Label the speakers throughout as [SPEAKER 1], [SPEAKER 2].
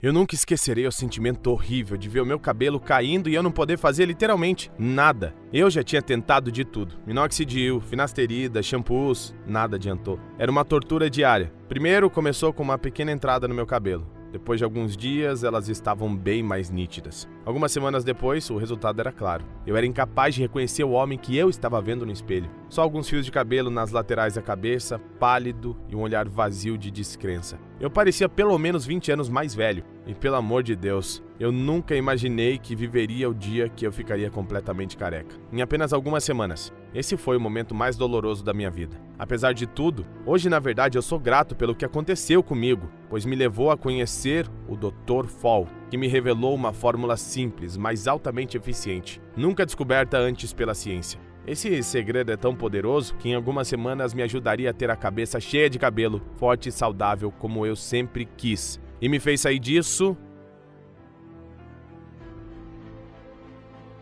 [SPEAKER 1] Eu nunca esquecerei o sentimento horrível de ver o meu cabelo caindo e eu não poder fazer literalmente nada. Eu já tinha tentado de tudo. Minoxidil, finasterida, shampoos, nada adiantou. Era uma tortura diária. Primeiro começou com uma pequena entrada no meu cabelo. Depois de alguns dias, elas estavam bem mais nítidas. Algumas semanas depois, o resultado era claro. Eu era incapaz de reconhecer o homem que eu estava vendo no espelho. Só alguns fios de cabelo nas laterais da cabeça, pálido e um olhar vazio de descrença. Eu parecia pelo menos 20 anos mais velho. E pelo amor de Deus, eu nunca imaginei que viveria o dia que eu ficaria completamente careca. Em apenas algumas semanas. Esse foi o momento mais doloroso da minha vida. Apesar de tudo, hoje na verdade eu sou grato pelo que aconteceu comigo, pois me levou a conhecer o Dr. Fall, que me revelou uma fórmula simples, mas altamente eficiente, nunca descoberta antes pela ciência. Esse segredo é tão poderoso que em algumas semanas me ajudaria a ter a cabeça cheia de cabelo, forte e saudável como eu sempre quis. E me fez sair disso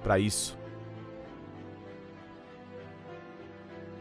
[SPEAKER 1] para isso.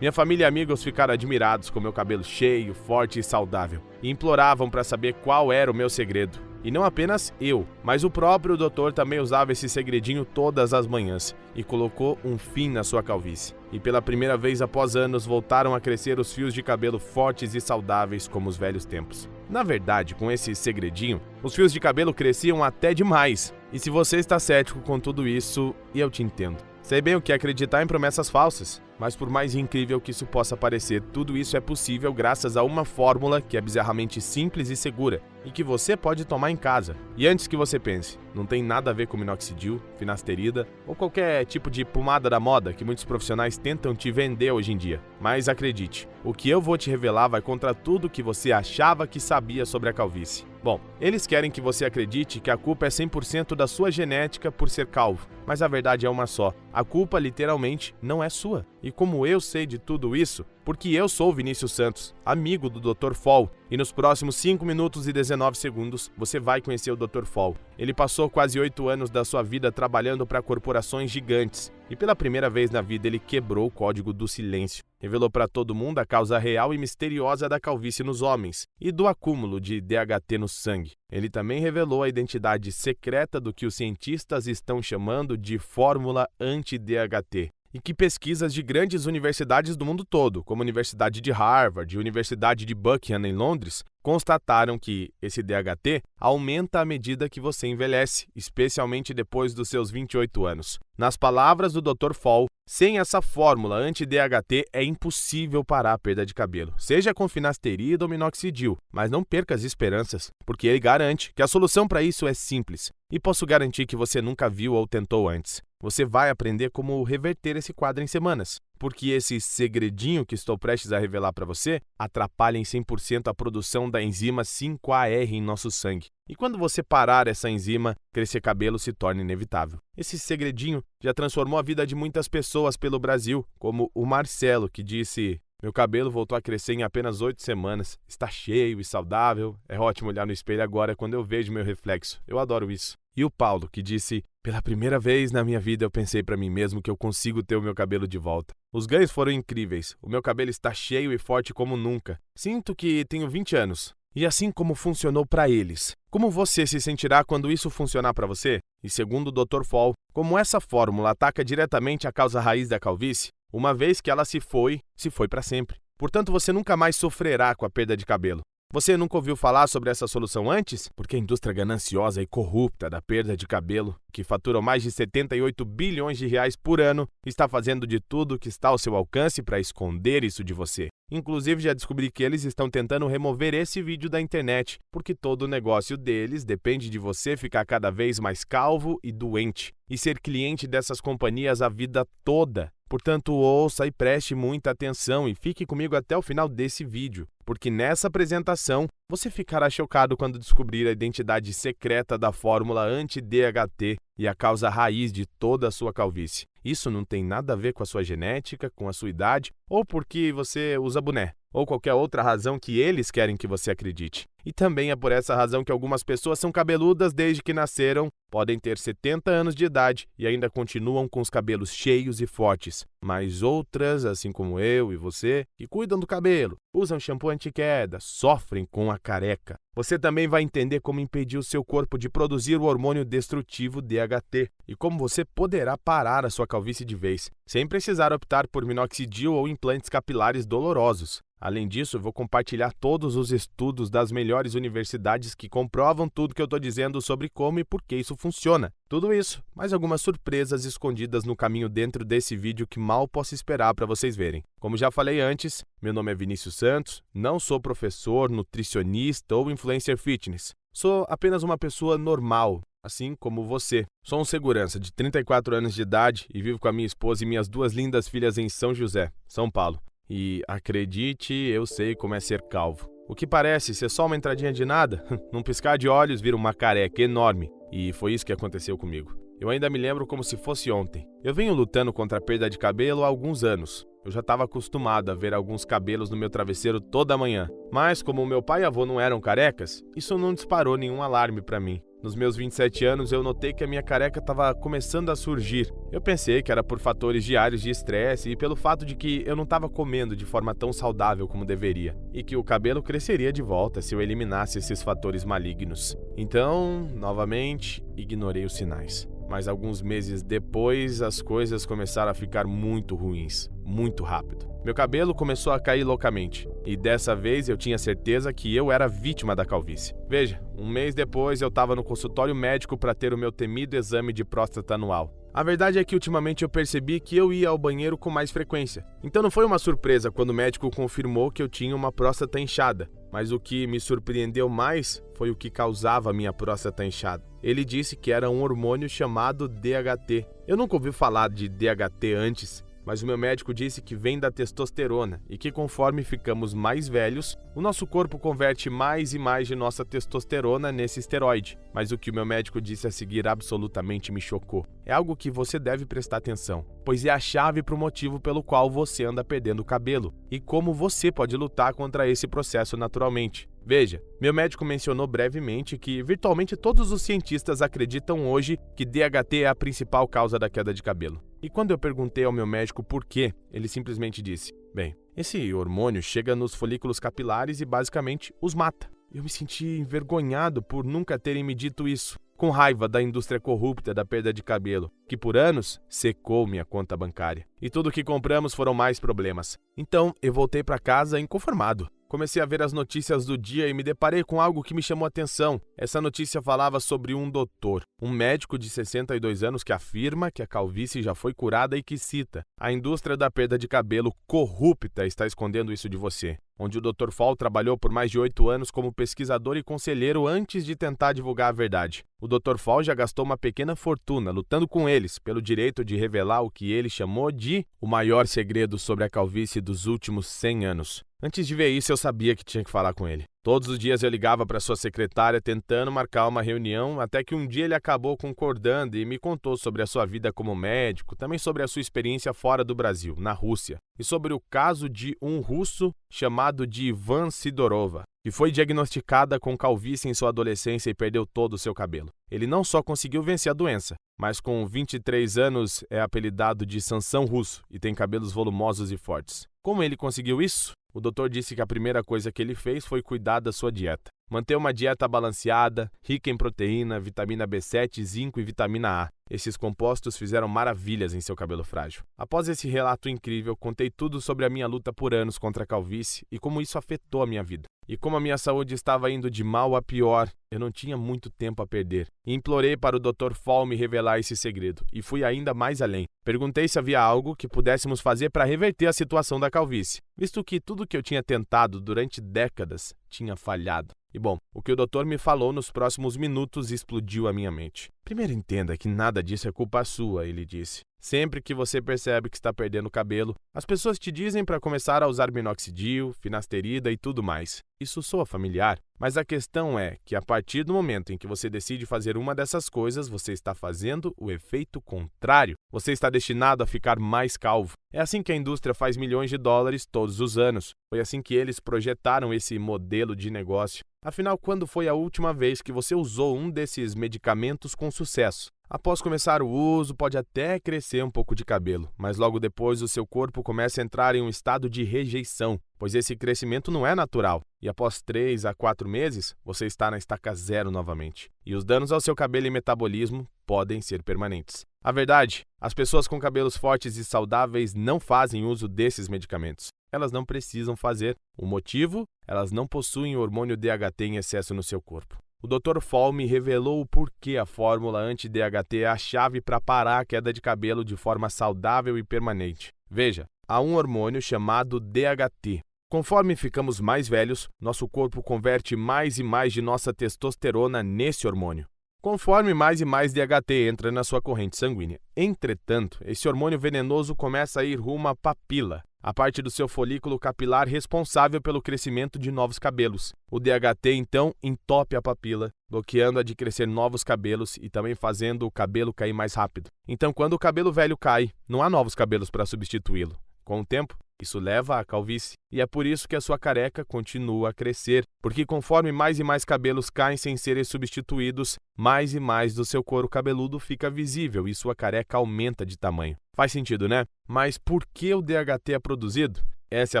[SPEAKER 1] Minha família e amigos ficaram admirados com meu cabelo cheio, forte e saudável e imploravam para saber qual era o meu segredo. E não apenas eu, mas o próprio doutor também usava esse segredinho todas as manhãs e colocou um fim na sua calvície. E pela primeira vez após anos voltaram a crescer os fios de cabelo fortes e saudáveis como os velhos tempos. Na verdade, com esse segredinho, os fios de cabelo cresciam até demais. E se você está cético com tudo isso, eu te entendo. Sei bem o que é acreditar em promessas falsas, mas por mais incrível que isso possa parecer, tudo isso é possível graças a uma fórmula que é bizarramente simples e segura e que você pode tomar em casa. E antes que você pense, não tem nada a ver com minoxidil, finasterida ou qualquer tipo de pomada da moda que muitos profissionais tentam te vender hoje em dia. Mas acredite, o que eu vou te revelar vai contra tudo que você achava que sabia sobre a calvície. Bom, eles querem que você acredite que a culpa é 100% da sua genética por ser calvo, mas a verdade é uma só. A culpa literalmente não é sua. E como eu sei de tudo isso, porque eu sou o Vinícius Santos, amigo do Dr. Fall, e nos próximos 5 minutos e 19 segundos você vai conhecer o Dr. Fall. Ele passou quase 8 anos da sua vida trabalhando para corporações gigantes e pela primeira vez na vida ele quebrou o código do silêncio. Revelou para todo mundo a causa real e misteriosa da calvície nos homens e do acúmulo de DHT no sangue. Ele também revelou a identidade secreta do que os cientistas estão chamando de fórmula anti-DHT. E que pesquisas de grandes universidades do mundo todo, como a Universidade de Harvard e a Universidade de Buckingham em Londres, constataram que esse DHT aumenta à medida que você envelhece, especialmente depois dos seus 28 anos. Nas palavras do Dr. Fall, sem essa fórmula anti-DHT é impossível parar a perda de cabelo, seja com finasterida ou minoxidil, mas não perca as esperanças, porque ele garante que a solução para isso é simples, e posso garantir que você nunca viu ou tentou antes. Você vai aprender como reverter esse quadro em semanas, porque esse segredinho que estou prestes a revelar para você atrapalha em 100% a produção da enzima 5-AR em nosso sangue. E quando você parar essa enzima, crescer cabelo se torna inevitável. Esse segredinho já transformou a vida de muitas pessoas pelo Brasil, como o Marcelo, que disse: "Meu cabelo voltou a crescer em apenas 8 semanas, está cheio e saudável, é ótimo olhar no espelho agora quando eu vejo meu reflexo, eu adoro isso." E o Paulo, que disse: "Pela primeira vez na minha vida eu pensei para mim mesmo que eu consigo ter o meu cabelo de volta. Os ganhos foram incríveis, o meu cabelo está cheio e forte como nunca. Sinto que tenho 20 anos." E assim como funcionou para eles, como você se sentirá quando isso funcionar para você? E segundo o Dr. Fall, como essa fórmula ataca diretamente a causa raiz da calvície, uma vez que ela se foi para sempre. Portanto, você nunca mais sofrerá com a perda de cabelo. Você nunca ouviu falar sobre essa solução antes? Porque a indústria gananciosa e corrupta da perda de cabelo, que fatura mais de 78 bilhões de reais por ano, está fazendo de tudo que está ao seu alcance para esconder isso de você. Inclusive, já descobri que eles estão tentando remover esse vídeo da internet, porque todo o negócio deles depende de você ficar cada vez mais calvo e doente, e ser cliente dessas companhias a vida toda. Portanto, ouça e preste muita atenção e fique comigo até o final desse vídeo, porque nessa apresentação você ficará chocado quando descobrir a identidade secreta da fórmula anti-DHT e a causa raiz de toda a sua calvície. Isso não tem nada a ver com a sua genética, com a sua idade ou porque você usa boné, ou qualquer outra razão que eles querem que você acredite. E também é por essa razão que algumas pessoas são cabeludas desde que nasceram, podem ter 70 anos de idade e ainda continuam com os cabelos cheios e fortes. Mas outras, assim como eu e você, que cuidam do cabelo, usam shampoo anti-queda, sofrem com a careca. Você também vai entender como impedir o seu corpo de produzir o hormônio destrutivo DHT e como você poderá parar a sua calvície de vez, sem precisar optar por minoxidil ou implantes capilares dolorosos. Além disso, eu vou compartilhar todos os estudos das melhores universidades que comprovam tudo que eu estou dizendo sobre como e por que isso funciona. Tudo isso, mais algumas surpresas escondidas no caminho dentro desse vídeo que mal posso esperar para vocês verem. Como já falei antes, meu nome é Vinícius Santos, não sou professor, nutricionista ou influencer fitness. Sou apenas uma pessoa normal, assim como você. Sou um segurança de 34 anos de idade e vivo com a minha esposa e minhas 2 lindas filhas em São José, São Paulo. E acredite, eu sei como é ser calvo. O que parece ser só uma entradinha de nada, num piscar de olhos vira uma careca enorme. E foi isso que aconteceu comigo. Eu ainda me lembro como se fosse ontem. Eu venho lutando contra a perda de cabelo há alguns anos. Eu já estava acostumado a ver alguns cabelos no meu travesseiro toda manhã. Mas como meu pai e avô não eram carecas, isso não disparou nenhum alarme para mim. Nos meus 27 anos, eu notei que a minha careca estava começando a surgir. Eu pensei que era por fatores diários de estresse e pelo fato de que eu não estava comendo de forma tão saudável como deveria, e que o cabelo cresceria de volta se eu eliminasse esses fatores malignos. Então, novamente, ignorei os sinais. Mas alguns meses depois, as coisas começaram a ficar muito ruins, muito rápido. Meu cabelo começou a cair loucamente, e dessa vez eu tinha certeza que eu era vítima da calvície. Veja, um mês depois eu estava no consultório médico para ter o meu temido exame de próstata anual. A verdade é que ultimamente eu percebi que eu ia ao banheiro com mais frequência. Então não foi uma surpresa quando o médico confirmou que eu tinha uma próstata inchada. Mas o que me surpreendeu mais foi o que causava a minha próstata inchada. Ele disse que era um hormônio chamado DHT. Eu nunca ouvi falar de DHT antes, mas o meu médico disse que vem da testosterona e que conforme ficamos mais velhos, o nosso corpo converte mais e mais de nossa testosterona nesse esteroide. Mas o que o meu médico disse a seguir absolutamente me chocou. É algo que você deve prestar atenção, pois é a chave para o motivo pelo qual você anda perdendo o cabelo e como você pode lutar contra esse processo naturalmente. Veja, meu médico mencionou brevemente que virtualmente todos os cientistas acreditam hoje que DHT é a principal causa da queda de cabelo. E quando eu perguntei ao meu médico por quê, ele simplesmente disse: bem, esse hormônio chega nos folículos capilares e basicamente os mata. Eu me senti envergonhado por nunca terem me dito isso, com raiva da indústria corrupta da perda de cabelo, que por anos secou minha conta bancária. E tudo que compramos foram mais problemas. Então eu voltei para casa inconformado. Comecei a ver as notícias do dia e me deparei com algo que me chamou a atenção. Essa notícia falava sobre um doutor, um médico de 62 anos que afirma que a calvície já foi curada e que cita: a indústria da perda de cabelo corrupta está escondendo isso de você. Onde o Dr. Fall trabalhou por mais de 8 anos como pesquisador e conselheiro antes de tentar divulgar a verdade. O Dr. Fall já gastou uma pequena fortuna lutando com eles pelo direito de revelar o que ele chamou de o maior segredo sobre a calvície dos últimos 100 anos. Antes de ver isso, eu sabia que tinha que falar com ele. Todos os dias eu ligava para sua secretária tentando marcar uma reunião, até que um dia ele acabou concordando e me contou sobre a sua vida como médico, também sobre a sua experiência fora do Brasil, na Rússia, e sobre o caso de um russo chamado de Ivan Sidorova, que foi diagnosticada com calvície em sua adolescência e perdeu todo o seu cabelo. Ele não só conseguiu vencer a doença, mas com 23 anos é apelidado de Sansão Russo e tem cabelos volumosos e fortes. Como ele conseguiu isso? O doutor disse que a primeira coisa que ele fez foi cuidar da sua dieta. Manter uma dieta balanceada, rica em proteína, vitamina B7, zinco e vitamina A. Esses compostos fizeram maravilhas em seu cabelo frágil. Após esse relato incrível, contei tudo sobre a minha luta por anos contra a calvície e como isso afetou a minha vida. E como a minha saúde estava indo de mal a pior, eu não tinha muito tempo a perder. E implorei para o Dr. Fall me revelar esse segredo, e fui ainda mais além. Perguntei se havia algo que pudéssemos fazer para reverter a situação da calvície, visto que tudo que eu tinha tentado durante décadas tinha falhado. E bom, o que o doutor me falou nos próximos minutos explodiu a minha mente. Primeiro entenda que nada disso é culpa sua, ele disse. Sempre que você percebe que está perdendo cabelo, as pessoas te dizem para começar a usar minoxidil, finasterida e tudo mais. Isso soa familiar, mas a questão é que a partir do momento em que você decide fazer uma dessas coisas, você está fazendo o efeito contrário. Você está destinado a ficar mais calvo. É assim que a indústria faz milhões de dólares todos os anos. Foi assim que eles projetaram esse modelo de negócio. Afinal, quando foi a última vez que você usou um desses medicamentos com sucesso? Após começar o uso, pode até crescer um pouco de cabelo, mas logo depois o seu corpo começa a entrar em um estado de rejeição, pois esse crescimento não é natural. E após 3 a 4 meses, você está na estaca zero novamente. E os danos ao seu cabelo e metabolismo podem ser permanentes. A verdade, as pessoas com cabelos fortes e saudáveis não fazem uso desses medicamentos. Elas não precisam fazer. O motivo? Elas não possuem o hormônio DHT em excesso no seu corpo. O Dr. Fall me revelou o porquê a fórmula anti-DHT é a chave para parar a queda de cabelo de forma saudável e permanente. Veja, há um hormônio chamado DHT. Conforme ficamos mais velhos, nosso corpo converte mais e mais de nossa testosterona nesse hormônio. Conforme mais e mais DHT entra na sua corrente sanguínea. Entretanto, esse hormônio venenoso começa a ir rumo à papila, a parte do seu folículo capilar responsável pelo crescimento de novos cabelos. O DHT, então, entope a papila, bloqueando-a de crescer novos cabelos e também fazendo o cabelo cair mais rápido. Então, quando o cabelo velho cai, não há novos cabelos para substituí-lo. Com o tempo, isso leva à calvície. E é por isso que a sua careca continua a crescer, porque conforme mais e mais cabelos caem sem serem substituídos, mais e mais do seu couro cabeludo fica visível e sua careca aumenta de tamanho. Faz sentido, né? Mas por que o DHT é produzido? Essa é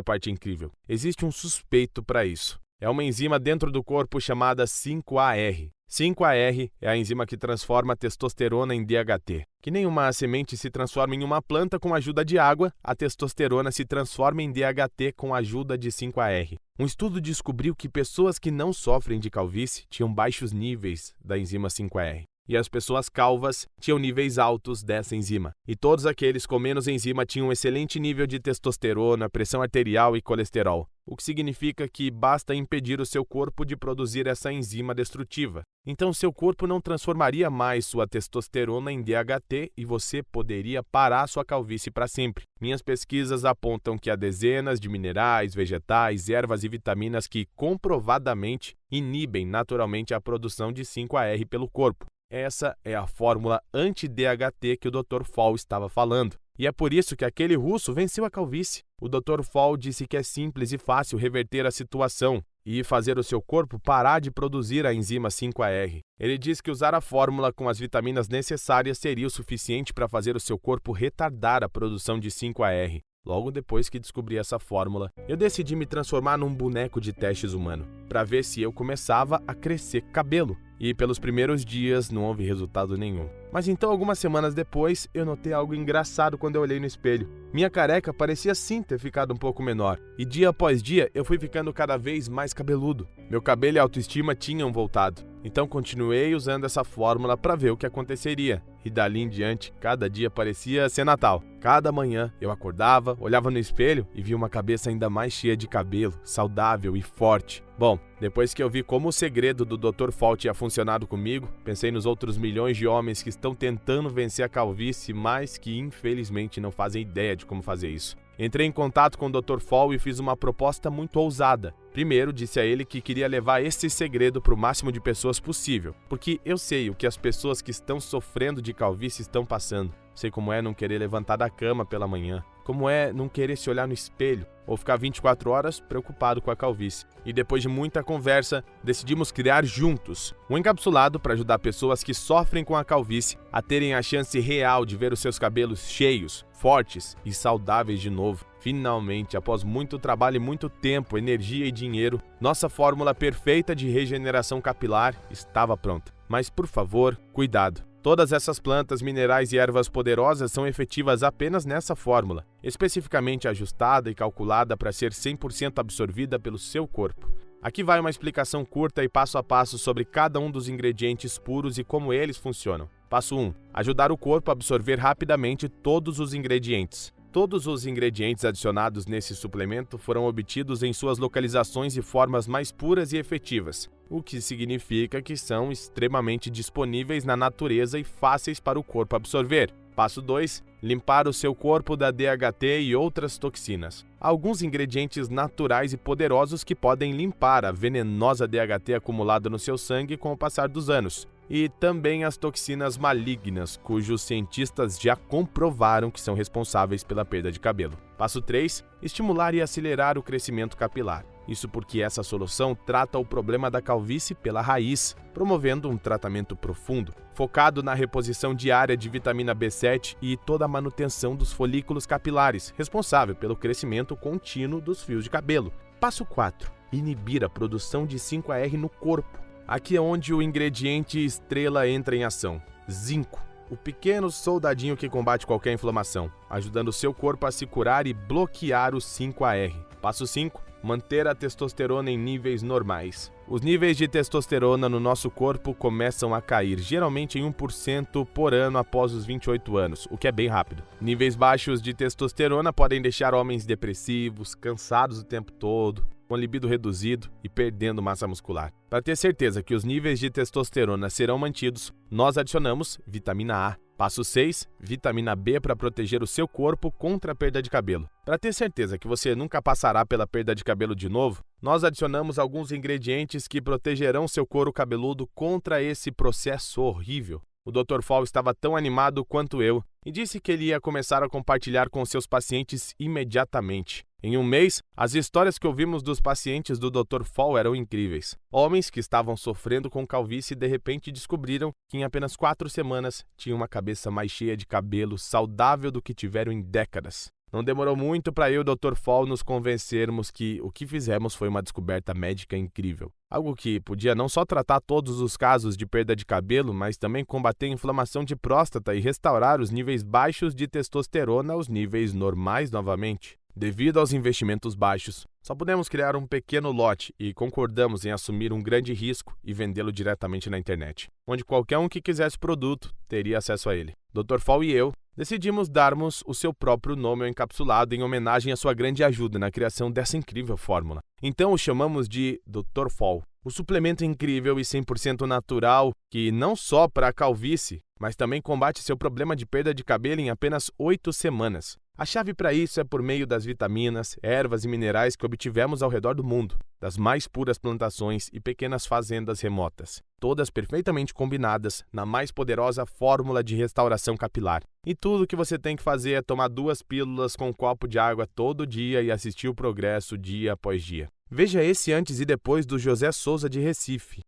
[SPEAKER 1] a parte incrível. Existe um suspeito para isso. É uma enzima dentro do corpo chamada 5-AR. 5-AR é a enzima que transforma a testosterona em DHT. Que nem uma semente se transforma em uma planta com a ajuda de água, a testosterona se transforma em DHT com a ajuda de 5-AR. Um estudo descobriu que pessoas que não sofrem de calvície tinham baixos níveis da enzima 5-AR. E as pessoas calvas tinham níveis altos dessa enzima. E todos aqueles com menos enzima tinham um excelente nível de testosterona, pressão arterial e colesterol. O que significa que basta impedir o seu corpo de produzir essa enzima destrutiva. Então seu corpo não transformaria mais sua testosterona em DHT e você poderia parar sua calvície para sempre. Minhas pesquisas apontam que há dezenas de minerais, vegetais, ervas e vitaminas que comprovadamente inibem naturalmente a produção de 5-AR pelo corpo. Essa é a fórmula anti-DHT que o Dr. Fall estava falando. E é por isso que aquele russo venceu a calvície. O Dr. Fall disse que é simples e fácil reverter a situação e fazer o seu corpo parar de produzir a enzima 5-AR. Ele diz que usar a fórmula com as vitaminas necessárias seria o suficiente para fazer o seu corpo retardar a produção de 5-AR. Logo depois que descobri essa fórmula, eu decidi me transformar num boneco de testes humano, para ver se eu começava a crescer cabelo. E pelos primeiros dias não houve resultado nenhum. Mas então, algumas semanas depois, eu notei algo engraçado quando eu olhei no espelho. Minha careca parecia sim ter ficado um pouco menor. E dia após dia, eu fui ficando cada vez mais cabeludo. Meu cabelo e autoestima tinham voltado. Então continuei usando essa fórmula para ver o que aconteceria. E dali em diante, cada dia parecia ser Natal. Cada manhã eu acordava, olhava no espelho e via uma cabeça ainda mais cheia de cabelo, saudável e forte. Bom, depois que eu vi como o segredo do Dr. Fall tinha funcionado comigo, pensei nos outros milhões de homens que estão tentando vencer a calvície, mas que infelizmente não fazem ideia de como fazer isso. Entrei em contato com o Dr. Fall e fiz uma proposta muito ousada. Primeiro, disse a ele que queria levar esse segredo para o máximo de pessoas possível, porque eu sei o que as pessoas que estão sofrendo de calvície estão passando. Sei como é não querer levantar da cama pela manhã, como é não querer se olhar no espelho ou ficar 24 horas preocupado com a calvície. E depois de muita conversa, decidimos criar juntos um encapsulado para ajudar pessoas que sofrem com a calvície a terem a chance real de ver os seus cabelos cheios, fortes e saudáveis de novo. Finalmente, após muito trabalho e muito tempo, energia e dinheiro, nossa fórmula perfeita de regeneração capilar estava pronta. Mas, por favor, cuidado! Todas essas plantas, minerais e ervas poderosas são efetivas apenas nessa fórmula, especificamente ajustada e calculada para ser 100% absorvida pelo seu corpo. Aqui vai uma explicação curta e passo a passo sobre cada um dos ingredientes puros e como eles funcionam. Passo 1. Ajudar o corpo a absorver rapidamente todos os ingredientes. Todos os ingredientes adicionados nesse suplemento foram obtidos em suas localizações e formas mais puras e efetivas, o que significa que são extremamente disponíveis na natureza e fáceis para o corpo absorver. Passo 2. Limpar o seu corpo da DHT e outras toxinas. Há alguns ingredientes naturais e poderosos que podem limpar a venenosa DHT acumulada no seu sangue com o passar dos anos. E também as toxinas malignas, cujos cientistas já comprovaram que são responsáveis pela perda de cabelo. Passo 3. Estimular e acelerar o crescimento capilar. Isso porque essa solução trata o problema da calvície pela raiz, promovendo um tratamento profundo, focado na reposição diária de vitamina B7 e toda a manutenção dos folículos capilares, responsável pelo crescimento contínuo dos fios de cabelo. Passo 4. Inibir a produção de 5-AR no corpo. Aqui é onde o ingrediente estrela entra em ação. Zinco, o pequeno soldadinho que combate qualquer inflamação, ajudando o seu corpo a se curar e bloquear o 5-AR. Passo 5. Manter a testosterona em níveis normais. Os níveis de testosterona no nosso corpo começam a cair, geralmente em 1% por ano após os 28 anos, o que é bem rápido. Níveis baixos de testosterona podem deixar homens depressivos, cansados o tempo todo, com libido reduzido e perdendo massa muscular. Para ter certeza que os níveis de testosterona serão mantidos, nós adicionamos vitamina A. Passo 6. Vitamina B para proteger o seu corpo contra a perda de cabelo. Para ter certeza que você nunca passará pela perda de cabelo de novo, nós adicionamos alguns ingredientes que protegerão seu couro cabeludo contra esse processo horrível. O Dr. Fall estava tão animado quanto eu e disse que ele ia começar a compartilhar com seus pacientes imediatamente. Em um mês, as histórias que ouvimos dos pacientes do Dr. Fall eram incríveis. Homens que estavam sofrendo com calvície de repente descobriram que em apenas 4 semanas tinham uma cabeça mais cheia de cabelo, saudável do que tiveram em décadas. Não demorou muito para eu e o Dr. Fall nos convencermos que o que fizemos foi uma descoberta médica incrível. Algo que podia não só tratar todos os casos de perda de cabelo, mas também combater a inflamação de próstata e restaurar os níveis baixos de testosterona aos níveis normais novamente. Devido aos investimentos baixos, só pudemos criar um pequeno lote e concordamos em assumir um grande risco e vendê-lo diretamente na internet, onde qualquer um que quisesse o produto teria acesso a ele. Dr. Fall e eu decidimos darmos o seu próprio nome ao encapsulado em homenagem à sua grande ajuda na criação dessa incrível fórmula. Então o chamamos de Dr. Fall, o suplemento incrível e 100% natural que não só para a calvície, mas também combate seu problema de perda de cabelo em apenas 8 semanas. A chave para isso é por meio das vitaminas, ervas e minerais que obtivemos ao redor do mundo, das mais puras plantações e pequenas fazendas remotas, todas perfeitamente combinadas na mais poderosa fórmula de restauração capilar. E tudo o que você tem que fazer é tomar 2 pílulas com um copo de água todo dia e assistir o progresso dia após dia. Veja esse antes e depois do José Souza de Recife.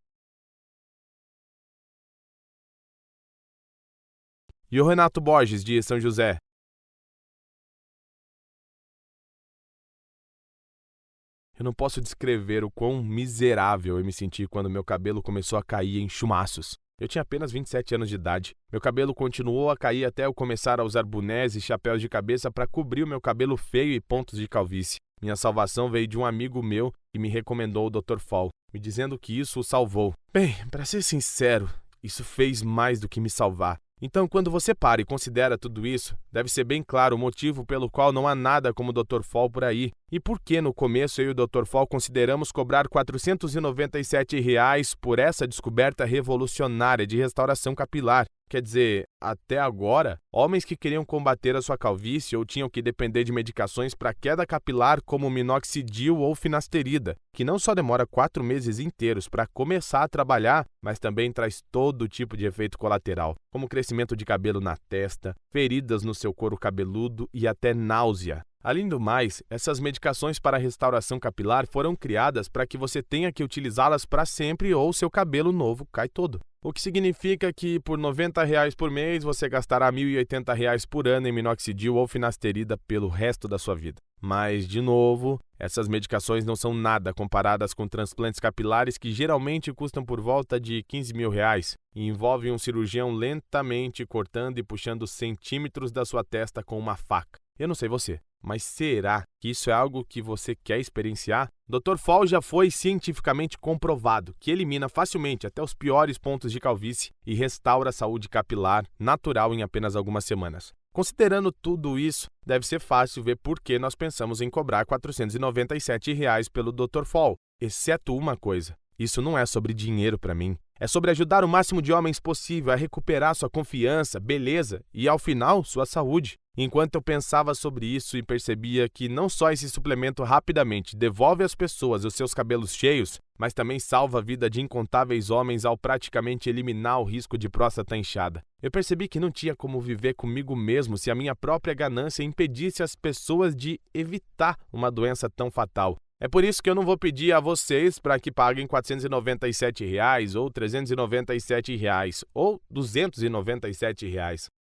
[SPEAKER 1] E o Renato Borges de São José. Eu não posso descrever o quão miserável eu me senti quando meu cabelo começou a cair em chumaços. Eu tinha apenas 27 anos de idade. Meu cabelo continuou a cair até eu começar a usar bonés e chapéus de cabeça para cobrir o meu cabelo feio e pontos de calvície. Minha salvação veio de um amigo meu que me recomendou o Dr. Fall, me dizendo que isso o salvou. Bem, para ser sincero, isso fez mais do que me salvar. Então, quando você para e considera tudo isso, deve ser bem claro o motivo pelo qual não há nada como o Dr. Fall por aí. E por que no começo eu e o Dr. Fall consideramos cobrar R$ 497 por essa descoberta revolucionária de restauração capilar. Quer dizer, até agora, homens que queriam combater a sua calvície ou tinham que depender de medicações para queda capilar como minoxidil ou finasterida, que não só demora 4 meses inteiros para começar a trabalhar, mas também traz todo tipo de efeito colateral, como crescimento de cabelo na testa, feridas no seu couro cabeludo e até náusea. Além do mais, essas medicações para restauração capilar foram criadas para que você tenha que utilizá-las para sempre ou seu cabelo novo cai todo. O que significa que por R$ 90 por mês você gastará R$ 1.080 por ano em minoxidil ou finasterida pelo resto da sua vida. Mas, de novo, essas medicações não são nada comparadas com transplantes capilares que geralmente custam por volta de R$ 15 mil e envolvem um cirurgião lentamente cortando e puxando centímetros da sua testa com uma faca. Eu não sei você, mas será que isso é algo que você quer experienciar? Dr. Fall já foi cientificamente comprovado que elimina facilmente até os piores pontos de calvície e restaura a saúde capilar natural em apenas algumas semanas. Considerando tudo isso, deve ser fácil ver por que nós pensamos em cobrar R$ 497 pelo Dr. Fall, exceto uma coisa. Isso não é sobre dinheiro para mim. É sobre ajudar o máximo de homens possível a recuperar sua confiança, beleza e, ao final, sua saúde. Enquanto eu pensava sobre isso e percebia que não só esse suplemento rapidamente devolve às pessoas os seus cabelos cheios, mas também salva a vida de incontáveis homens ao praticamente eliminar o risco de próstata inchada. Eu percebi que não tinha como viver comigo mesmo se a minha própria ganância impedisse as pessoas de evitar uma doença tão fatal. É por isso que eu não vou pedir a vocês para que paguem R$ 497 ou R$ 397 ou R$ 297,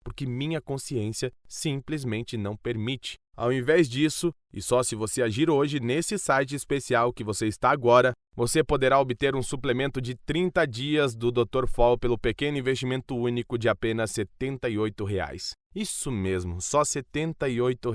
[SPEAKER 1] porque minha consciência simplesmente não permite. Ao invés disso, e só se você agir hoje nesse site especial que você está agora, você poderá obter um suplemento de 30 dias do Dr. Fall pelo pequeno investimento único de apenas R$ 78. Isso mesmo, só R$ 78.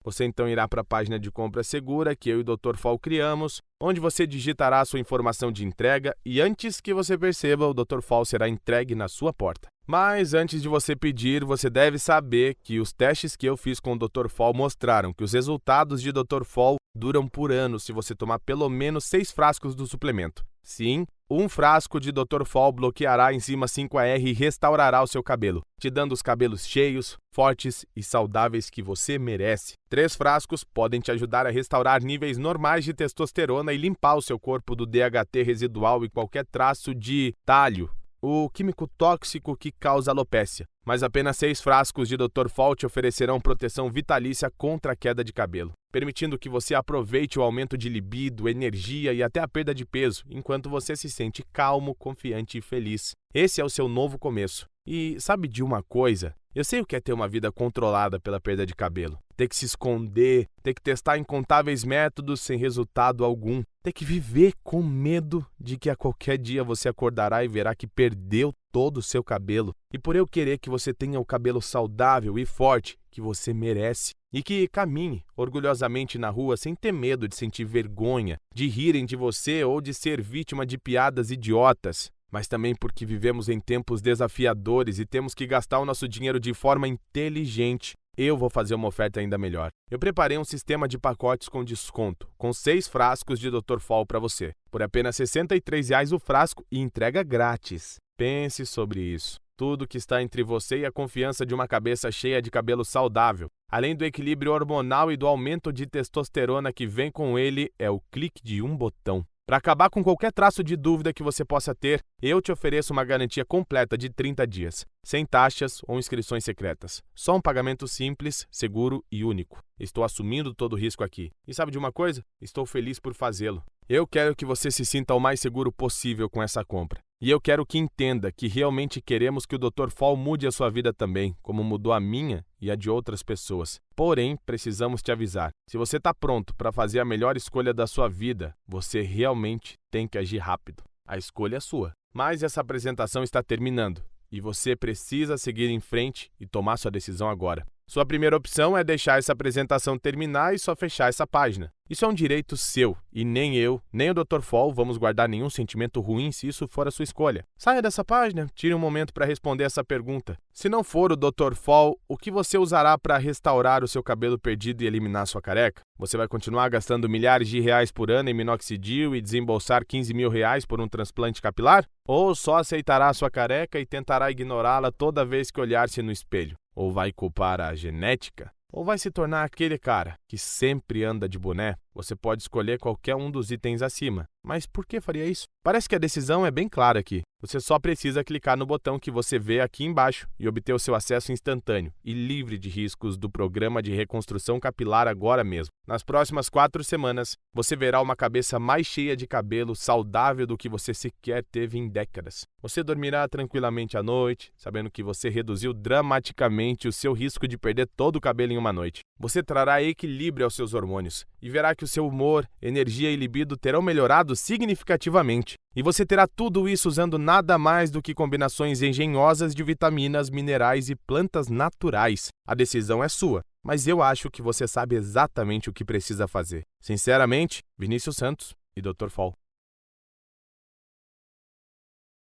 [SPEAKER 1] Você então irá para a página de compra segura que eu e o Dr. Fall criamos, onde você digitará a sua informação de entrega e antes que você perceba, o Dr. Fall será entregue na sua porta. Mas antes de você pedir, você deve saber que os testes que eu fiz com o Dr. Fall mostraram que os resultados de Dr. Fall duram por anos se você tomar pelo menos 6 frascos do suplemento. Sim, um frasco de Dr. Fall bloqueará a enzima 5AR e restaurará o seu cabelo, te dando os cabelos cheios, fortes e saudáveis que você merece. 3 frascos podem te ajudar a restaurar níveis normais de testosterona e limpar o seu corpo do DHT residual e qualquer traço de talho, o químico tóxico que causa alopécia. Mas apenas 6 frascos de Dr. Fall te oferecerão proteção vitalícia contra a queda de cabelo, permitindo que você aproveite o aumento de libido, energia e até a perda de peso, enquanto você se sente calmo, confiante e feliz. Esse é o seu novo começo. E sabe de uma coisa? Eu sei o que é ter uma vida controlada pela perda de cabelo. Ter que se esconder, ter que testar incontáveis métodos sem resultado algum. Ter que viver com medo de que a qualquer dia você acordará e verá que perdeu todo o seu cabelo. E por eu querer que você tenha o cabelo saudável e forte que você merece. E que caminhe orgulhosamente na rua sem ter medo de sentir vergonha, de rirem de você ou de ser vítima de piadas idiotas. Mas também porque vivemos em tempos desafiadores e temos que gastar o nosso dinheiro de forma inteligente. Eu vou fazer uma oferta ainda melhor. Eu preparei um sistema de pacotes com desconto, com 6 frascos de Dr. Fall para você, por apenas R$ 63 o frasco e entrega grátis. Pense sobre isso. Tudo que está entre você e a confiança de uma cabeça cheia de cabelo saudável, além do equilíbrio hormonal e do aumento de testosterona que vem com ele, é o clique de um botão. Para acabar com qualquer traço de dúvida que você possa ter, eu te ofereço uma garantia completa de 30 dias, sem taxas ou inscrições secretas. Só um pagamento simples, seguro e único. Estou assumindo todo o risco aqui. E sabe de uma coisa? Estou feliz por fazê-lo. Eu quero que você se sinta o mais seguro possível com essa compra. E eu quero que entenda que realmente queremos que o Dr. Fall mude a sua vida também, como mudou a minha e a de outras pessoas. Porém, precisamos te avisar. Se você está pronto para fazer a melhor escolha da sua vida, você realmente tem que agir rápido. A escolha é sua. Mas essa apresentação está terminando e você precisa seguir em frente e tomar sua decisão agora. Sua primeira opção é deixar essa apresentação terminar e só fechar essa página. Isso é um direito seu, e nem eu, nem o Dr. Fall vamos guardar nenhum sentimento ruim se isso for a sua escolha. Saia dessa página, tire um momento para responder essa pergunta. Se não for o Dr. Fall, o que você usará para restaurar o seu cabelo perdido e eliminar sua careca? Você vai continuar gastando milhares de reais por ano em minoxidil e desembolsar R$ 15.000 por um transplante capilar? Ou só aceitará a sua careca e tentará ignorá-la toda vez que olhar-se no espelho? Ou vai culpar a genética? Ou vai se tornar aquele cara que sempre anda de boné? Você pode escolher qualquer um dos itens acima. Mas por que faria isso? Parece que a decisão é bem clara aqui. Você só precisa clicar no botão que você vê aqui embaixo e obter o seu acesso instantâneo e livre de riscos do programa de reconstrução capilar agora mesmo. Nas próximas 4 semanas, você verá uma cabeça mais cheia de cabelo, saudável do que você sequer teve em décadas. Você dormirá tranquilamente à noite, sabendo que você reduziu dramaticamente o seu risco de perder todo o cabelo em uma noite. Você trará equilíbrio aos seus hormônios e verá que o seu humor, energia e libido terão melhorado significativamente. E você terá tudo isso usando nada mais do que combinações engenhosas de vitaminas, minerais e plantas naturais. A decisão é sua, mas eu acho que você sabe exatamente o que precisa fazer. Sinceramente, Vinícius Santos e Dr. Fall.